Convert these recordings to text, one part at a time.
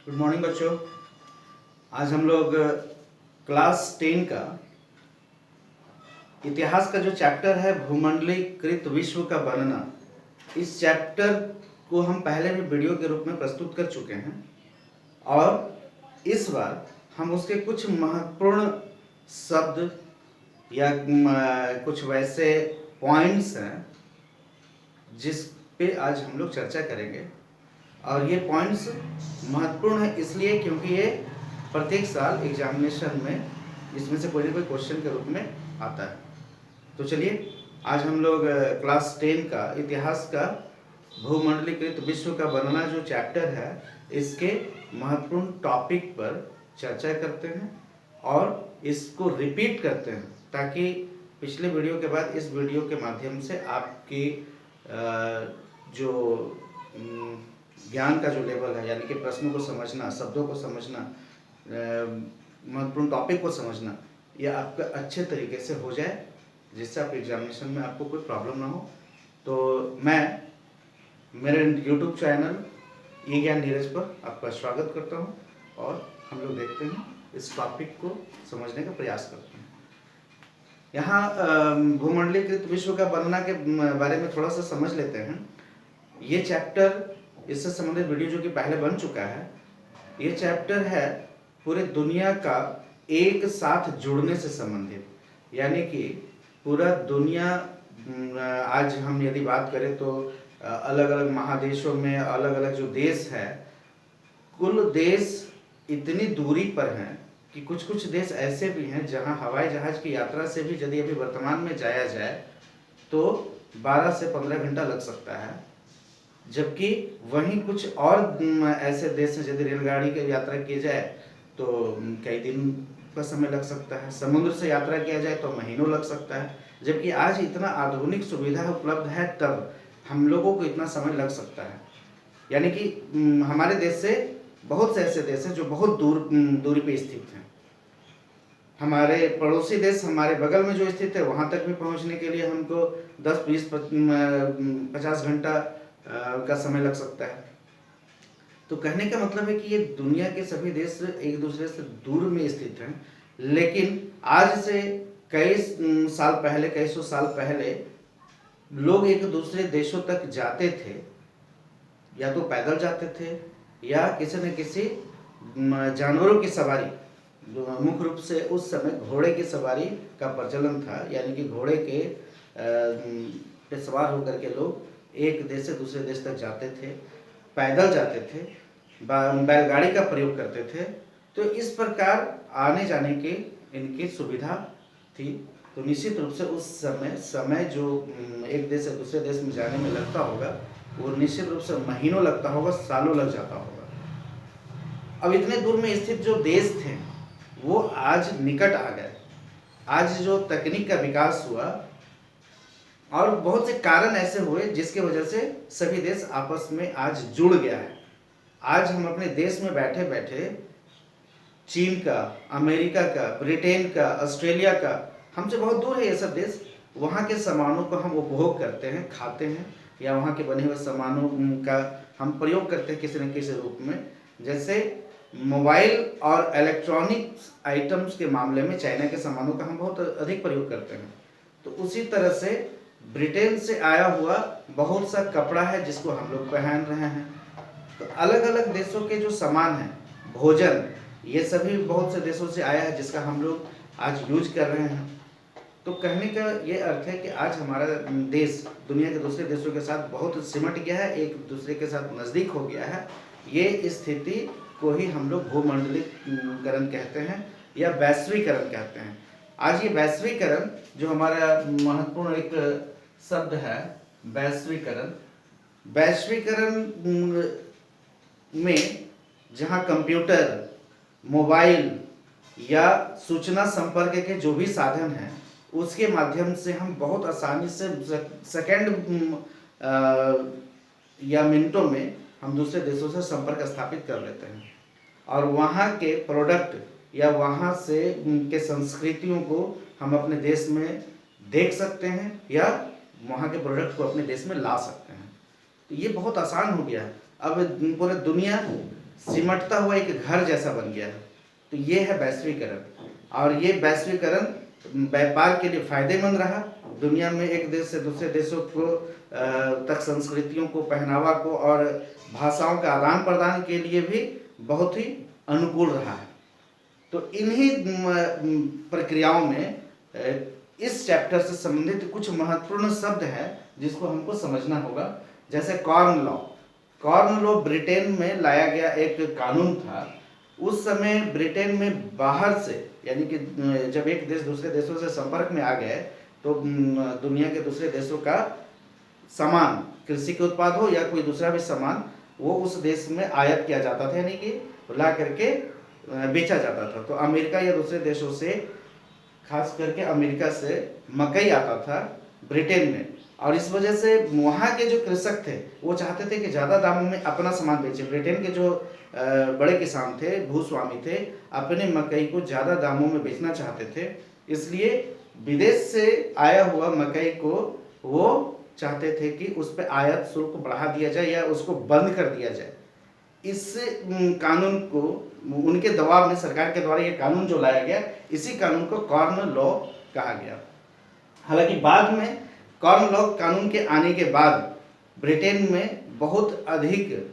Good morning बच्चों। आज हम लोग क्लास 10 का इतिहास का जो चैप्टर है भूमंडलीकृत विश्व का वर्णना, इस चैप्टर को हम पहले भी वीडियो के रूप में प्रस्तुत कर चुके हैं और इस बार हम उसके कुछ महत्वपूर्ण शब्द या कुछ वैसे पॉइंट्स हैं जिस पे आज हम लोग चर्चा करेंगे। और ये पॉइंट्स महत्वपूर्ण है इसलिए क्योंकि ये प्रत्येक साल एग्जामिनेशन में इसमें से कोई ना कोई क्वेश्चन के रूप में आता है। तो चलिए आज हम लोग क्लास 10 का इतिहास का भूमंडलीकृत विश्व का वर्णना जो चैप्टर है इसके महत्वपूर्ण टॉपिक पर चर्चा करते हैं और इसको रिपीट करते हैं ताकि पिछले वीडियो के बाद इस वीडियो के माध्यम से आपकी जो ज्ञान का जो लेवल है, यानी कि प्रश्नों को समझना, शब्दों को समझना, महत्वपूर्ण टॉपिक को समझना, यह आपका अच्छे तरीके से हो जाए जिससे आप एग्जामिनेशन में आपको कोई प्रॉब्लम ना हो। तो मैं मेरे YouTube चैनल ये ज्ञान नीरज पर आपका स्वागत करता हूं और हम लोग देखते हैं इस टॉपिक को समझने का प्रयास करते हैं। यहाँ भूमंडलीकृत विश्व का वर्णना के बारे में थोड़ा सा समझ लेते हैं। ये चैप्टर, इससे संबंधित वीडियो जो कि पहले बन चुका है, ये चैप्टर है पूरे दुनिया का एक साथ जुड़ने से संबंधित, यानी कि पूरा दुनिया, आज हम यदि बात करें तो अलग अलग महादेशों में अलग अलग जो देश है, कुल देश इतनी दूरी पर हैं कि कुछ कुछ देश ऐसे भी हैं जहां हवाई जहाज की यात्रा से भी यदि अभी वर्तमान में जाया जाए तो 12 से 15 घंटा लग सकता है, जबकि वहीं कुछ और ऐसे देश हैं यदि रेलगाड़ी की यात्रा की जाए तो कई दिन का समय लग सकता है, समुद्र से यात्रा किया जाए तो महीनों लग सकता है। जबकि आज इतना आधुनिक सुविधा उपलब्ध है तब हम लोगों को इतना समय लग सकता है। यानी कि हमारे देश से बहुत से ऐसे देश हैं जो बहुत दूरी पे स्थित हैं। हमारे पड़ोसी देश हमारे बगल में जो स्थित है वहाँ तक भी पहुँचने के लिए हमको 10, 20, 50 घंटा का समय लग सकता है। तो कहने का मतलब है कि ये दुनिया के सभी देश एक दूसरे से दूर में स्थित हैं, लेकिन आज से कई साल पहले, कई सौ साल पहले लोग एक दूसरे देशों तक जाते थे, या तो पैदल जाते थे या किसी न किसी जानवरों की सवारी, मुख्य रूप से उस समय घोड़े की सवारी का प्रचलन था, यानी कि घोड़े के पे सवार होकर के लोग एक देश से दूसरे देश तक जाते थे, पैदल जाते थे, बैलगाड़ी का प्रयोग करते थे। तो इस प्रकार आने जाने की इनकी सुविधा थी। तो निश्चित रूप से उस समय जो एक देश से दूसरे देश में जाने में लगता होगा वो निश्चित रूप से महीनों लगता होगा, सालों लग जाता होगा। अब इतने दूर में स्थित जो देश थे वो आज निकट आ गए। आज जो तकनीक का विकास हुआ और बहुत से कारण ऐसे हुए जिसके वजह से सभी देश आपस में आज जुड़ गया है। आज हम अपने देश में बैठे बैठे चीन का, अमेरिका का, ब्रिटेन का, ऑस्ट्रेलिया का, हमसे बहुत दूर है ये सब देश, वहाँ के सामानों को हम उपभोग करते हैं, खाते हैं, या वहाँ के बने हुए सामानों का हम प्रयोग करते हैं किसी न किसी रूप में। जैसे मोबाइल और इलेक्ट्रॉनिक आइटम्स के मामले में चाइना के सामानों का हम बहुत अधिक प्रयोग करते हैं। तो उसी तरह से ब्रिटेन से आया हुआ बहुत सा कपड़ा है जिसको हम लोग पहन रहे हैं। तो अलग अलग देशों के जो सामान हैं, भोजन, ये सभी बहुत से देशों से आया है जिसका हम लोग आज यूज कर रहे हैं। तो कहने का ये अर्थ है कि आज हमारा देश दुनिया के दूसरे देशों के साथ बहुत सिमट गया है, एक दूसरे के साथ नज़दीक हो गया है। ये स्थिति को ही हम लोग भूमंडलीकरण कहते हैं या वैश्वीकरण कहते हैं। आज ये वैश्वीकरण जो हमारा महत्वपूर्ण एक शब्द है, वैश्वीकरण, वैश्वीकरण में जहाँ कंप्यूटर, मोबाइल या सूचना संपर्क के जो भी साधन हैं उसके माध्यम से हम बहुत आसानी से सेकंड या मिनटों में हम दूसरे देशों से संपर्क स्थापित कर लेते हैं और वहाँ के प्रोडक्ट या वहाँ से के संस्कृतियों को हम अपने देश में देख सकते हैं या वहाँ के प्रोडक्ट को अपने देश में ला सकते हैं। तो ये बहुत आसान हो गया है। अब पूरे दुनिया सिमटता हुआ एक घर जैसा बन गया है। तो ये है वैश्वीकरण, और ये वैश्वीकरण व्यापार के लिए फायदेमंद रहा। दुनिया में एक देश से दूसरे देशों को तक संस्कृतियों को, पहनावा को और भाषाओं का आदान प्रदान के लिए भी बहुत ही अनुकूल रहा है। तो इन्हीं प्रक्रियाओं में इस चैप्टर से संबंधित कुछ महत्वपूर्ण शब्द हैं जिसको हमको समझना होगा। जैसे corn law. Corn law Britain में लाया गया एक कानून था। उस समय ब्रिटेन में बाहर से, यानी कि जब एक देश दूसरे देशों से संपर्क में आ गए तो दुनिया के दूसरे देशों का सामान, कृषि के उत्पाद हो या कोई दूसरा भी सामान, वो उस देश में आयात किया जाता था, यानी कि ला करके बेचा जाता था। तो अमेरिका या दूसरे देशों से, खास करके अमेरिका से मकई आता था ब्रिटेन में, और इस वजह से वहाँ के जो कृषक थे वो चाहते थे कि ज़्यादा दामों में अपना सामान बेचे। ब्रिटेन के जो बड़े किसान थे, भूस्वामी थे, अपने मकई को ज़्यादा दामों में बेचना चाहते थे। इसलिए विदेश से आया हुआ मकई को वो चाहते थे कि उस पर आयात शुल्क बढ़ा दिया जाए या उसको बंद कर दिया जाए। इस कानून को, उनके दबाव में सरकार के द्वारा ये कानून जो लाया गया, इसी कानून को कॉर्न लॉ कहा गया। हालांकि बाद में कॉर्न लॉ कानून के आने के बाद ब्रिटेन में बहुत अधिक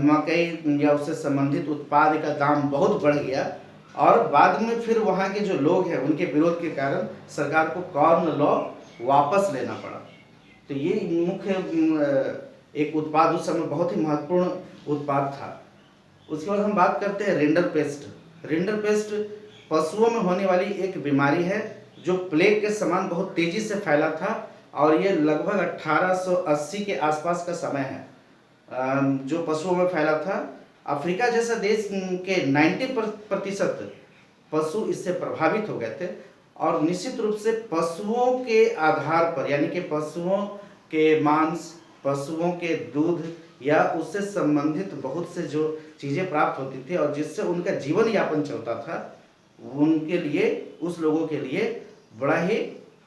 मकई या उससे संबंधित उत्पाद का दाम बहुत बढ़ गया, और बाद में फिर वहाँ के जो लोग हैं उनके विरोध के कारण सरकार को कॉर्न लॉ वापस लेना पड़ा। तो ये मुख्य एक उत्पाद उस समय बहुत ही महत्वपूर्ण उत्पाद था। उसके बाद हम बात करते हैं रिंडरपेस्ट। रिंडरपेस्ट पशुओं में होने वाली एक बीमारी है जो प्लेग के समान बहुत तेजी से फैला था, और ये लगभग 1880 के आसपास का समय है जो पशुओं में फैला था। अफ्रीका जैसा देश के 90% पशु इससे प्रभावित हो गए थे, और निश्चित रूप से पशुओं के आधार पर, यानी कि पशुओं के मांस, पशुओं के दूध या उससे संबंधित बहुत से जो चीज़ें प्राप्त होती थी और जिससे उनका जीवन यापन चलता था, उनके लिए, उस लोगों के लिए बड़ा ही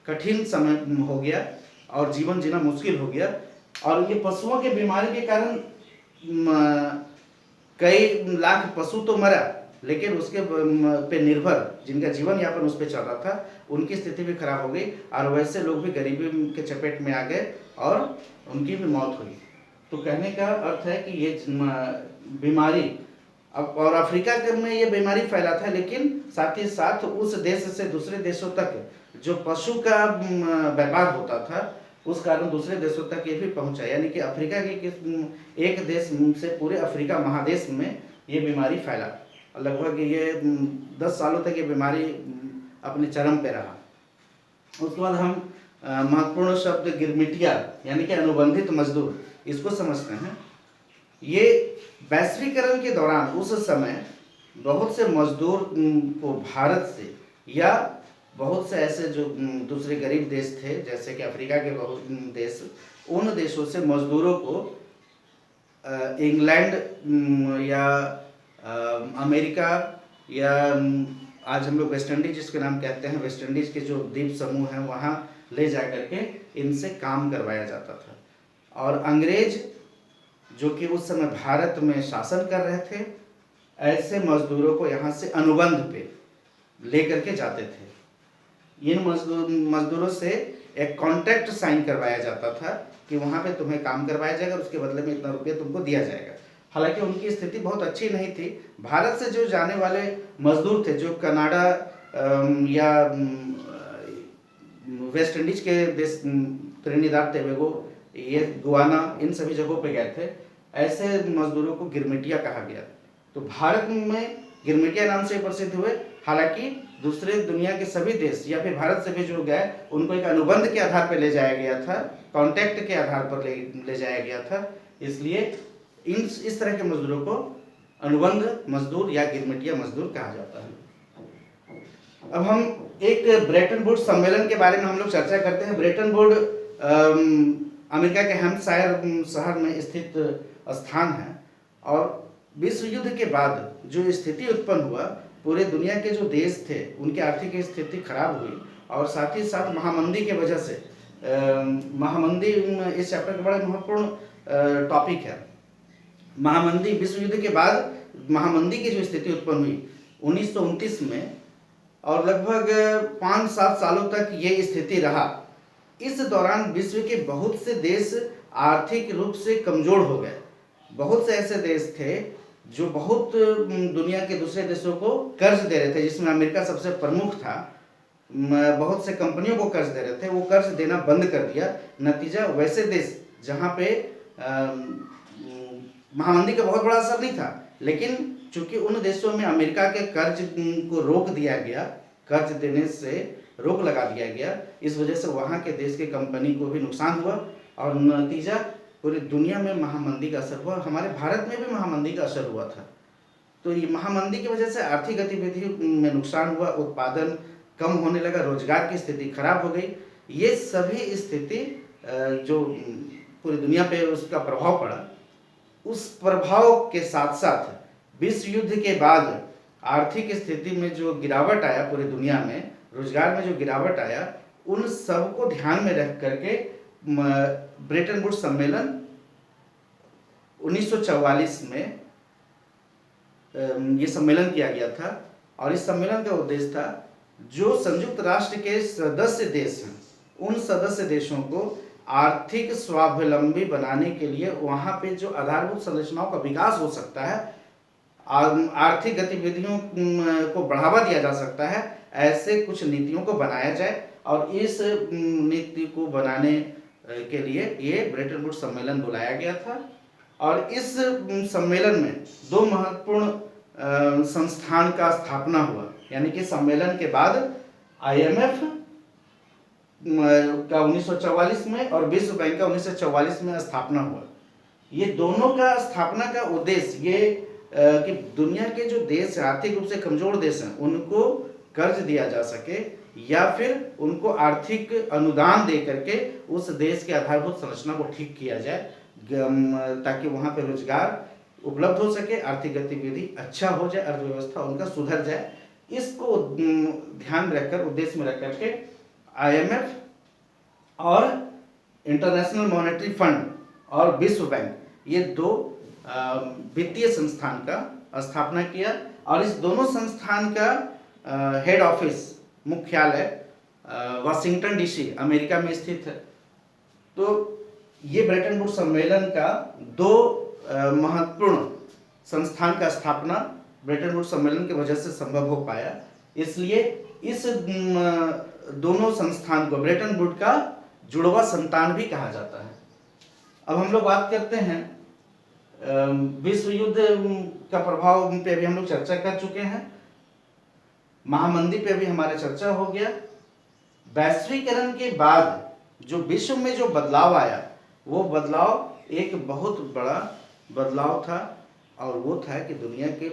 कठिन समय हो गया और जीवन जीना मुश्किल हो गया। और ये पशुओं के बीमारी के कारण कई लाख पशु तो मरा, लेकिन उसके पे निर्भर जिनका जीवन यापन उस पर चल रहा था, उनकी स्थिति भी खराब हो गई, और वैसे लोग भी गरीबी के चपेट में आ गए और उनकी भी मौत हुई। तो कहने का अर्थ है कि ये बीमारी और अफ्रीका में ये बीमारी फैला था, लेकिन साथ ही साथ उस देश से दूसरे देशों तक जो पशु का व्यापार होता था, उस कारण दूसरे देशों तक ये भी पहुंचा। यानी कि अफ्रीका के एक देश से पूरे अफ्रीका महादेश में ये बीमारी फैला। लगभग ये 10 सालों तक ये बीमारी अपने चरम पे रहा। उसके बाद हम महत्वपूर्ण शब्द गिरमिटिया, यानी कि अनुबंधित मजदूर, इसको समझते हैं। ये वैश्वीकरण के दौरान उस समय बहुत से मजदूर को भारत से या बहुत से ऐसे जो दूसरे गरीब देश थे, जैसे कि अफ्रीका के बहुत देश, उन देशों से मजदूरों को इंग्लैंड या अमेरिका या आज हम लोग वेस्ट इंडीज जिसके नाम कहते हैं, वेस्ट इंडीज के जो द्वीप समूह हैं वहाँ ले जा करके इनसे काम करवाया जाता था। और अंग्रेज जो कि उस समय भारत में शासन कर रहे थे, ऐसे मजदूरों को यहाँ से अनुबंध पे ले करके जाते थे। इन मजदूरों से एक कॉन्ट्रैक्ट साइन करवाया जाता था कि वहाँ पे तुम्हें काम करवाया जाएगा, उसके बदले में इतना रुपया तुमको दिया जाएगा। हालांकि उनकी स्थिति बहुत अच्छी नहीं थी। भारत से जो जाने वाले मजदूर थे, जो कनाडा या वेस्ट इंडीज के देश, त्रिनिदाद टोबैगो, ये गुआना, इन सभी जगहों पे गए थे, ऐसे मजदूरों को गिरमिटिया कहा गया। तो भारत में गिरमिटिया नाम से प्रसिद्ध हुए। हालांकि दूसरे दुनिया के सभी देश या फिर भारत से भी जो गए, उनको एक अनुबंध के आधार पर ले जाया गया था, कॉन्ट्रैक्ट के आधार पर ले जाया गया था। इसलिए इस तरह के मजदूरों को अनुबंध मजदूर या गिरमिटिया मजदूर कहा जाता है। अब हम एक ब्रेटन वुड्स सम्मेलन के बारे में हम लोग चर्चा करते हैं। ब्रेटन वुड अमेरिका के हैम्पशायर शहर में स्थित स्थान है, और विश्व युद्ध के बाद जो स्थिति उत्पन्न हुआ, पूरे दुनिया के जो देश थे उनकी आर्थिक स्थिति खराब हुई, और साथ ही साथ महामंदी के वजह से, महामंदी इस चैप्टर का बड़ा महत्वपूर्ण टॉपिक है। महामंदी, विश्व युद्ध के बाद महामंदी की जो स्थिति उत्पन्न हुई 1929 में, और लगभग 5-7 सालों तक ये स्थिति रहा। इस दौरान विश्व के बहुत से देश आर्थिक रूप से कमजोर हो गए। बहुत से ऐसे देश थे जो बहुत दुनिया के दूसरे देशों को कर्ज दे रहे थे, जिसमें अमेरिका सबसे प्रमुख था। बहुत से कंपनियों को कर्ज दे रहे थे, वो कर्ज देना बंद कर दिया। नतीजा वैसे देश जहाँ पे महामंदी का बहुत बड़ा असर नहीं था, लेकिन चूंकि उन देशों में अमेरिका के कर्ज को रोक दिया गया, कर्ज देने से रोक लगा दिया गया, इस वजह से वहाँ के देश के कंपनी को भी नुकसान हुआ और नतीजा पूरी दुनिया में महामंदी का असर हुआ। हमारे भारत में भी महामंदी का असर हुआ था। तो ये महामंदी की वजह से आर्थिक गतिविधि में नुकसान हुआ, उत्पादन कम होने लगा, रोजगार की स्थिति खराब हो गई। ये सभी स्थिति जो पूरी दुनिया पे उसका प्रभाव पड़ा, उस प्रभाव के साथ साथ विश्व युद्ध के बाद आर्थिक स्थिति में जो गिरावट आया पूरी दुनिया में, रोजगार में जो गिरावट आया, उन सब को ध्यान में रख करके ब्रेटन वुड्स सम्मेलन 1944 में ये सम्मेलन किया गया था। और इस सम्मेलन का उद्देश्य था जो संयुक्त राष्ट्र के सदस्य देश हैं, उन सदस्य देशों को आर्थिक स्वावलंबी बनाने के लिए वहाँ पे जो आधारभूत संरचनाओं का विकास हो सकता है, आर्थिक गतिविधियों को बढ़ावा दिया जा सकता है, ऐसे कुछ नीतियों को बनाया जाए। और इस नीति को बनाने के लिए ये ब्रेटन वुड्स सम्मेलन बुलाया गया था। और इस सम्मेलन में 2 महत्वपूर्ण संस्थान का स्थापना हुआ, यानी कि सम्मेलन के बाद IMF का 1944 में और विश्व बैंक का 1944 में स्थापना हुआ। ये दोनों का स्थापना का उद्देश्य ये कि दुनिया के जो देश आर्थिक रूप से कमजोर देश हैं, उनको कर्ज दिया जा सके या फिर उनको आर्थिक अनुदान दे करके उस देश के आधारभूत संरचना को ठीक किया जाए, ताकि वहाँ पे रोजगार उपलब्ध हो सके, आर्थिक गतिविधि अच्छा हो जाए, अर्थव्यवस्था उनका सुधर जाए। इसको ध्यान में रखकर, उद्देश्य में रख करके IMF और इंटरनेशनल मॉनेटरी फंड और विश्व बैंक, ये 2 वित्तीय संस्थान का स्थापना किया। और इस दोनों संस्थान का हेड ऑफिस, मुख्यालय वाशिंगटन DC अमेरिका में स्थित है। तो ये ब्रेटन वुड्स सम्मेलन का 2 महत्वपूर्ण संस्थान का स्थापना ब्रेटन वुड्स सम्मेलन की वजह से संभव हो पाया। इसलिए इस दोनों संस्थान को ब्रेटन वुड का जुड़वा संतान भी कहा जाता है। अब हम लोग बात करते हैं विश्व युद्ध का प्रभाव पे भी हम लोग चर्चा कर चुके हैं, महामंदी पे भी हमारा चर्चा हो गया। वैश्वीकरण के बाद जो विश्व में जो बदलाव आया, वो बदलाव एक बहुत बड़ा बदलाव था, और वो था कि दुनिया के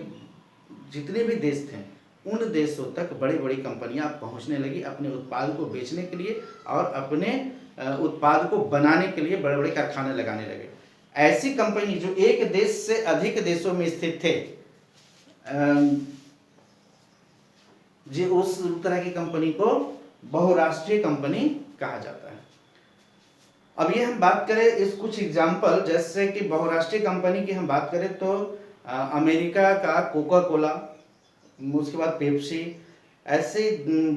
जितने भी देश थे, उन देशों तक बड़ी बड़ी कंपनियां पहुंचने लगी अपने उत्पाद को बेचने के लिए, और अपने उत्पाद को बनाने के लिए बड़े बड़े कारखाने लगाने लगे। ऐसी कंपनी जो एक देश से अधिक देशों में स्थित थे, जी उस तरह की कंपनी को बहुराष्ट्रीय कंपनी कहा जाता है। अब ये हम बात करें इस कुछ एग्जाम्पल, जैसे कि बहुराष्ट्रीय कंपनी की हम बात करें तो अमेरिका का कोका कोला, उसके बाद पेप्सी, ऐसी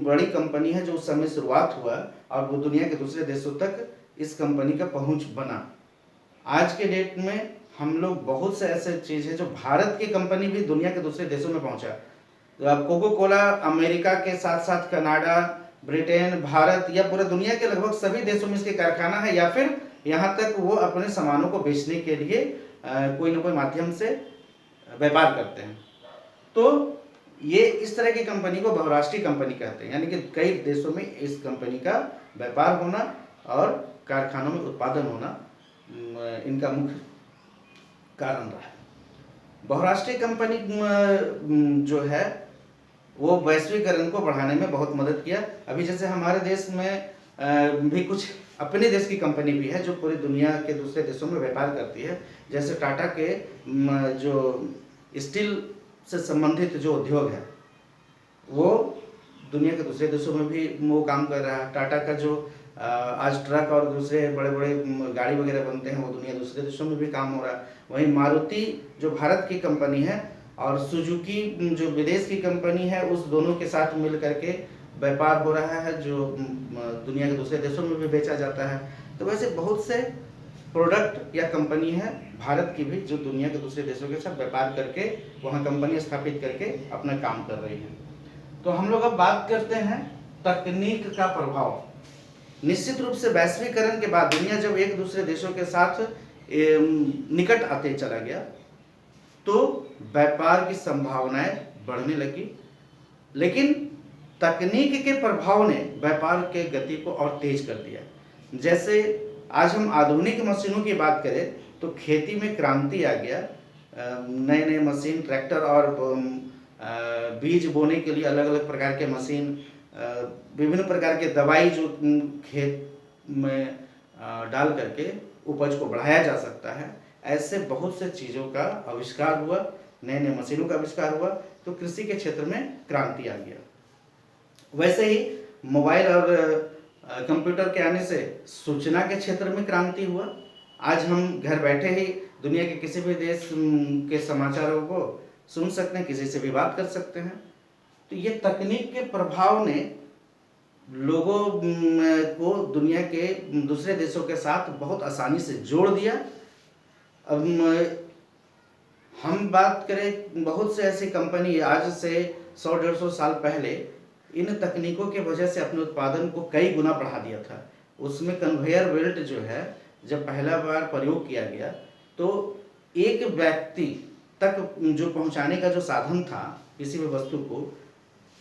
बड़ी कंपनी है जो उस समय शुरुआत हुआ और वो दुनिया के दूसरे देशों तक इस कंपनी का पहुंच बना। आज के डेट में हम लोग बहुत से ऐसे चीज़ है जो भारत की कंपनी भी दुनिया के दूसरे देशों में पहुंचा। तो अब कोका कोला अमेरिका के साथ साथ कनाडा, ब्रिटेन, भारत या पूरे दुनिया के लगभग सभी देशों में इसके कारखाना है, या फिर यहाँ तक वो अपने सामानों को बेचने के लिए कोई ना कोई माध्यम से व्यापार करते हैं। तो ये इस तरह की कंपनी को बहुराष्ट्रीय कंपनी कहते हैं, यानी कि कई देशों में इस कंपनी का व्यापार होना और कारखानों में उत्पादन होना इनका मुख्य कारण रहा है। बहुराष्ट्रीय कंपनी जो है वो वैश्वीकरण को बढ़ाने में बहुत मदद किया। अभी जैसे हमारे देश में भी कुछ अपने देश की कंपनी भी है जो पूरी दुनिया के दूसरे देशों में व्यापार करती है। जैसे टाटा के जो स्टील से संबंधित जो उद्योग है वो दुनिया के दूसरे देशों में भी वो काम कर रहा है। टाटा का जो आज ट्रक और दूसरे बड़े बड़े गाड़ी वगैरह बनते हैं, वो दुनिया दूसरे देशों में भी काम हो रहा है। वहीं मारुति जो भारत की कंपनी है और सुजुकी जो विदेश की कंपनी है, उस दोनों के साथ मिल करके व्यापार हो रहा है जो दुनिया के दूसरे देशों में भी बेचा जाता है। तो वैसे बहुत से प्रोडक्ट या कंपनी है भारत की भी जो दुनिया के दूसरे देशों के साथ व्यापार करके वहाँ कंपनी स्थापित करके अपना काम कर रही है। तो हम लोग अब बात करते हैं तकनीक का प्रभाव। निश्चित रूप से वैश्वीकरण के बाद दुनिया जब एक दूसरे देशों के साथ निकट आते चला गया तो व्यापार की संभावनाएं बढ़ने लगी, लेकिन तकनीक के प्रभाव ने व्यापार के गति को और तेज कर दिया। जैसे आज हम आधुनिक मशीनों की बात करें तो खेती में क्रांति आ गया। नए नए मशीन, ट्रैक्टर और बीज बोने के लिए अलग अलग प्रकार के मशीन, विभिन्न प्रकार के दवाई जो खेत में डाल करके उपज को बढ़ाया जा सकता है, ऐसे बहुत से चीज़ों का आविष्कार हुआ, नए नए मशीनों का आविष्कार हुआ, तो कृषि के क्षेत्र में क्रांति आ गया। वैसे ही मोबाइल और कंप्यूटर के आने से सूचना के क्षेत्र में क्रांति हुआ। आज हम घर बैठे ही दुनिया के किसी भी देश के समाचारों को सुन सकते हैं, किसी से भी बात कर सकते हैं। तो ये तकनीक के प्रभाव ने लोगों को दुनिया के दूसरे देशों के साथ बहुत आसानी से जोड़ दिया। अब हम बात करें, बहुत से ऐसी कंपनी आज से 100-150 साल पहले इन तकनीकों के वजह से अपने उत्पादन को कई गुना बढ़ा दिया था। उसमें कन्वेयर बेल्ट जो है जब पहला बार प्रयोग किया गया तो एक व्यक्ति तक जो पहुंचाने का जो साधन था किसी भी वस्तु को,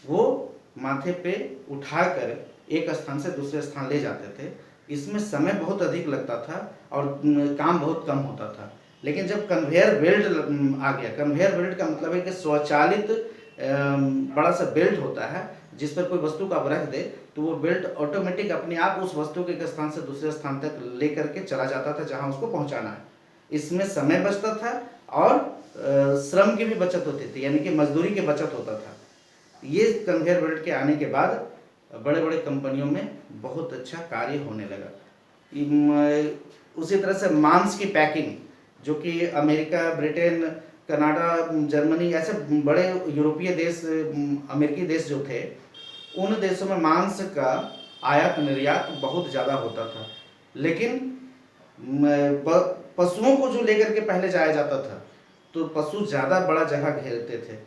वो माथे पे उठाकर एक स्थान से दूसरे स्थान ले जाते थे। इसमें समय बहुत अधिक लगता था और काम बहुत कम होता था। लेकिन जब कन्वेयर बेल्ट आ गया, कन्वेयर बेल्ट का मतलब है कि स्वचालित बड़ा सा बेल्ट होता है जिस पर कोई वस्तु को आप रख दे तो वो बेल्ट ऑटोमेटिक अपने आप उस वस्तु के एक स्थान से दूसरे स्थान तक ले करके चला जाता था जहां उसको पहुंचाना है। इसमें समय बचता था और श्रम की भी बचत होती थी, यानी कि मजदूरी की बचत होता था। ये कन्वेयर बेल्ट के आने के बाद बड़े बड़े कंपनियों में बहुत अच्छा कार्य होने लगा। उसी तरह से मांस की पैकिंग, जो कि अमेरिका, ब्रिटेन, कनाडा, जर्मनी ऐसे बड़े यूरोपीय देश, अमेरिकी देश जो थे, उन देशों में मांस का आयात निर्यात बहुत ज़्यादा होता था। लेकिन पशुओं को जो लेकर के पहले जाया जाता था तो पशु ज़्यादा बड़ा जगह घेरते थे,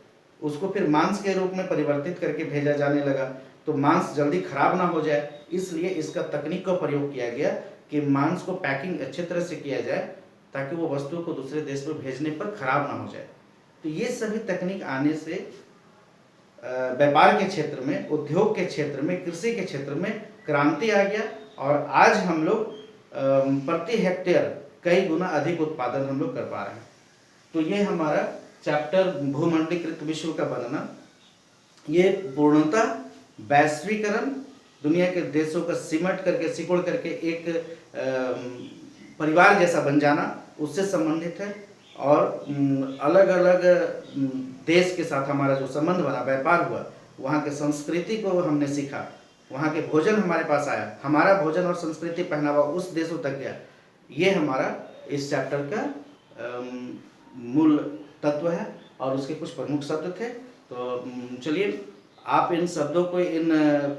उसको फिर मांस के रूप में परिवर्तित करके भेजा जाने लगा तो मांस जल्दी खराब ना हो जाए, इसलिए इसका तकनीक का प्रयोग किया गया कि मांस को पैकिंग अच्छे तरह से किया जाए ताकि वो वस्तु को दूसरे देश में भेजने पर खराब ना हो जाए। तो ये सभी तकनीक आने से व्यापार के क्षेत्र में, उद्योग के क्षेत्र में, कृषि के क्षेत्र में क्रांति आ गया और आज हम लोग प्रति हेक्टेयर कई गुना अधिक उत्पादन हम लोग कर पा रहे हैं। तो ये हमारा चैप्टर भूमंडलीकृत विश्व का बनना, ये पूर्णतः वैश्वीकरण, दुनिया के देशों का सिमट करके, सिकुड़ करके एक परिवार जैसा बन जाना, उससे संबंधित है। और अलग अलग देश के साथ हमारा जो संबंध बना, व्यापार हुआ, वहाँ के संस्कृति को हमने सीखा, वहाँ के भोजन हमारे पास आया, हमारा भोजन और संस्कृति, पहनावा उस देशों तक गया। ये हमारा इस चैप्टर का मूल तत्व है और उसके कुछ प्रमुख शब्द थे। तो चलिए, आप इन शब्दों को, इन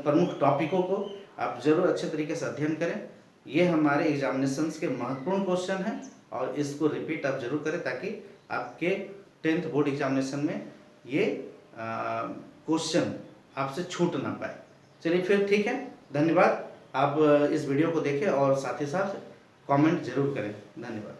प्रमुख टॉपिकों को आप जरूर अच्छे तरीके से अध्ययन करें। ये हमारे एग्जामिनेशंस के महत्वपूर्ण क्वेश्चन हैं और इसको रिपीट आप जरूर करें ताकि आपके 10th बोर्ड एग्जामिनेशन में ये क्वेश्चन आपसे छूट ना पाए। चलिए फिर ठीक है, धन्यवाद। आप इस वीडियो को देखें और साथ ही साथ कमेंट जरूर करें। धन्यवाद।